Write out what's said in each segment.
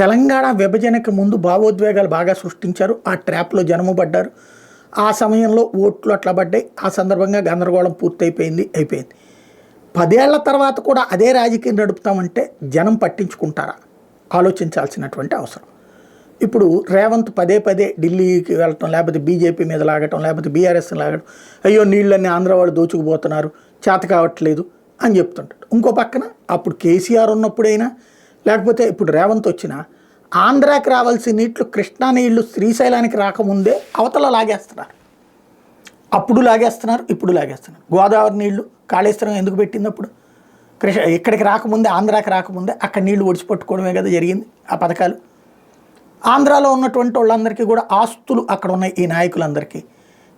తెలంగాణ విభజనకు ముందు భావోద్వేగాలు బాగా సృష్టించారు. ఆ ట్రాప్లో జనము పడ్డారు. ఆ సమయంలో ఓట్లు అట్లా పడ్డాయి. ఆ సందర్భంగా గందరగోళం పూర్తయిపోయింది, అయిపోయింది. 10 ఏళ్ల తర్వాత కూడా అదే రాజకీయం నడుపుతామంటే జనం పట్టించుకుంటారా? ఆలోచించాల్సినటువంటి అవసరం. ఇప్పుడు రేవంత్ పదే పదే ఢిల్లీకి వెళ్ళటం, లేకపోతే బీజేపీ మీద లాగటం, లేకపోతే బీఆర్ఎస్ని లాగటం, అయ్యో నీళ్ళన్నీ ఆంధ్ర వాళ్ళు దోచుకుపోతున్నారు, చేత కావట్లేదు అని చెప్తుంటాడు. ఇంకో పక్కన అప్పుడు కేసీఆర్ ఉన్నప్పుడైనా, లేకపోతే ఇప్పుడు రేవంత్ వచ్చినా ఆంధ్రాకి రావాల్సిన నీళ్లు, కృష్ణా నీళ్లు శ్రీశైలానికి రాకముందే అవతల లాగేస్తున్నారు. అప్పుడు లాగేస్తున్నారు, ఇప్పుడు లాగేస్తున్నారు. గోదావరి నీళ్లు కాళేశ్వరం ఎందుకు పెట్టింది? అప్పుడు ఇక్కడికి రాకముందే, ఆంధ్రాకి రాకముందే అక్కడ నీళ్లు ఒడిచిపట్టుకోవడమే కదా జరిగింది. ఆ పథకాలు ఆంధ్రాలో ఉన్నటువంటి వాళ్ళందరికీ కూడా ఆస్తులు అక్కడ ఉన్నాయి, ఈ నాయకులందరికీ.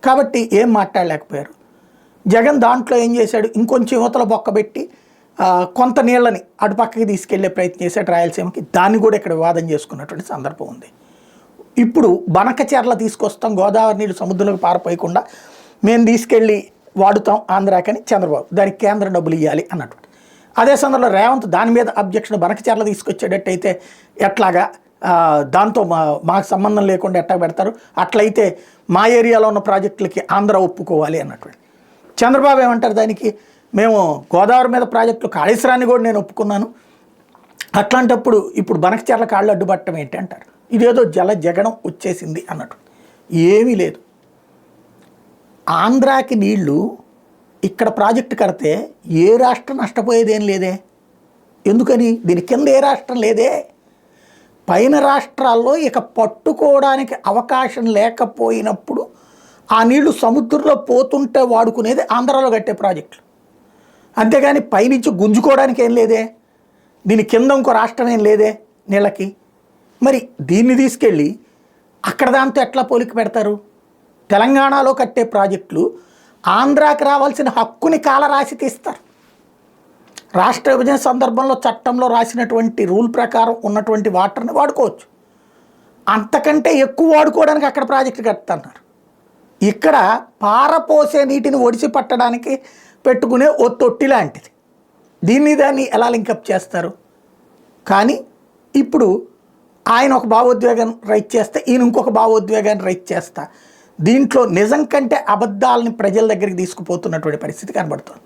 కాబట్టి ఏం మాట్లాడలేకపోయారు. జగన్ దాంట్లో ఏం చేశాడు? ఇంకొంచెం యువతల బొక్కబెట్టి కొంత నీళ్ళని అటుపక్కకి తీసుకెళ్లే ప్రయత్నం చేశాడు రాయలసీమకి. దాన్ని కూడా ఇక్కడ వివాదం చేసుకున్నటువంటి సందర్భం ఉంది. ఇప్పుడు బనకచెర్ల తీసుకొస్తాం, గోదావరి నీళ్ళు సముద్రంలోకి పారిపోయకుండా మేము తీసుకెళ్ళి వాడుతాం ఆంధ్రాకని చంద్రబాబు, దానికి కేంద్రం డబ్బులు ఇవ్వాలి అన్నటువంటి. అదే సందర్భంలో రేవంత్ దాని మీద అబ్జెక్షన్, బనకచెర్ల తీసుకొచ్చేటట్టయితే ఎట్లాగా, దాంతో మాకు సంబంధం లేకుండా ఎట్టా పెడతారు, అట్లయితే మా ఏరియాలో ఉన్న ప్రాజెక్టులకి ఆంధ్ర ఒప్పుకోవాలి అన్నటువంటి. చంద్రబాబు ఏమంటారు దానికి? మేము గోదావరి మీద ప్రాజెక్టులు, కాళేశ్వరాన్ని కూడా నేను ఒప్పుకున్నాను, అట్లాంటప్పుడు ఇప్పుడు బనకచెర్ల కాళ్ళు అడ్డుపట్టడం ఏంటి అంటారు. ఇదేదో జగడం వచ్చేసింది అన్నట్టు. ఏమీ లేదు. ఆంధ్రాకి నీళ్లు ఇక్కడ ప్రాజెక్టు కడితే ఏ రాష్ట్రం నష్టపోయేదేం లేదే. ఎందుకని? దీని కింద ఏ రాష్ట్రం లేదే. పైన రాష్ట్రాల్లో ఇక పట్టుకోవడానికి అవకాశం లేకపోయినప్పుడు ఆ నీళ్లు సముద్రంలో పోతుంటే వాడుకునేది ఆంధ్రాలో కట్టే ప్రాజెక్టులు. అంతేగాని పైనుంచి గుంజుకోవడానికి ఏం లేదే. దీని కింద ఇంకో రాష్ట్రం ఏం లేదే నీళ్ళకి. మరి దీన్ని తీసుకెళ్ళి అక్కడ దాంతో ఎట్లా పోలిక పెడతారు? తెలంగాణలో కట్టే ప్రాజెక్టులు ఆంధ్రాకి రావాల్సిన హక్కుని కాలరాసి తీస్తారు. రాష్ట్ర విభజన సందర్భంలో చట్టంలో రాసినటువంటి రూల్ ప్రకారం ఉన్నటువంటి వాటర్ని వాడుకోవచ్చు. అంతకంటే ఎక్కువ వాడుకోవడానికి అక్కడ ప్రాజెక్టు కడుతున్నారు. ఇక్కడ పారపోసే నీటిని ఒడిసి పట్టడానికి పెట్టుకునే ఓ తొట్టి లాంటిది. దాన్ని ఎలా లింకప్ చేస్తారు? కానీ ఇప్పుడు ఆయన ఒక భావోద్వేగాన్ని రైట్ చేస్తే, ఈయన ఇంకొక భావోద్వేగాన్ని రైట్ చేస్తా, దీంట్లో నిజం కంటే అబద్ధాలని ప్రజల దగ్గరికి తీసుకుపోతున్నటువంటి పరిస్థితి కనబడుతుంది.